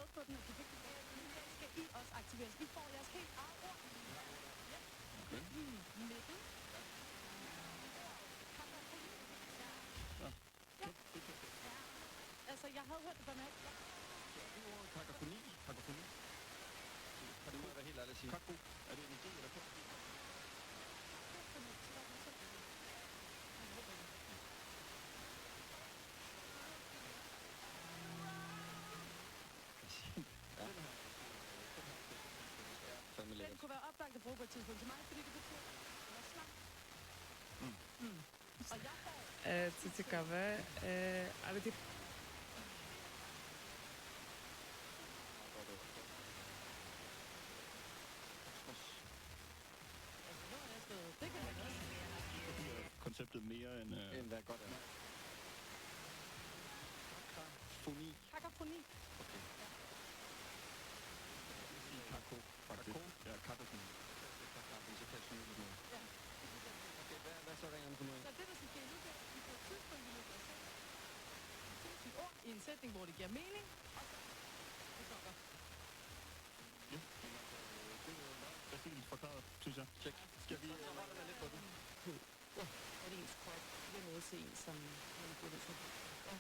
op på den, og de fik den bag. Nu skal I også aktiveres. I får jeres helt eget ord. Ja. Okay. Mikkel. Ja. Kakafoni. Ja. Ja. Altså, jeg havde hørt det på net. Ja. Det er ordet kakafoni. Kakafoni. Det må jeg være helt ærlig at sige. Kakko. Er det en idé eller kakko? Den kunne være oplagt at bruge på et tidspunkt til mig, fordi det betyder, at den er slank. Og jeg får... Co ciekawe, ale tych... Altså, nu er jeg skrevet. Det kan man også. Konceptet mere end... End hvad godt er. Kakafoni. Kakafoni. Okay. Kakko, faktisk. Ja, kakafoni. Så kan jeg snyde lidt mere. Ja. Okay, hvad så ringer den for nu? Så det, der skal ske nu, det er, at vi på et tidspunkt i løbet af sindssygt ord i en sætning, hvor det giver mening, og så det sokker. Ja. Det er meget præcist forklaret, synes jeg. Check. Skal vi... Så holder jeg lidt på den. Er det ens krop? Det er noget til en, som man bliver det til. Ja.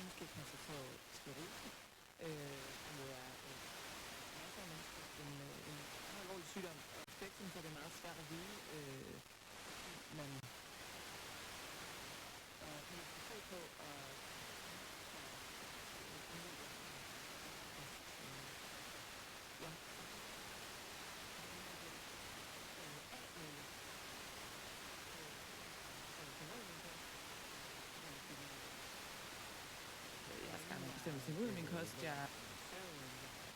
Måske kanskje få sklerose, som jo er masser af mennesker en alvorlig sygdom. Og spektrum, så er det meget svært at vide, men man skal se på at ja. Jeg skal have bestemt ting ud af min kost. Jeg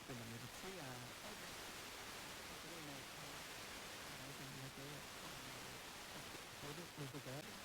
begynder at meditere. Det er noget, jeg gør.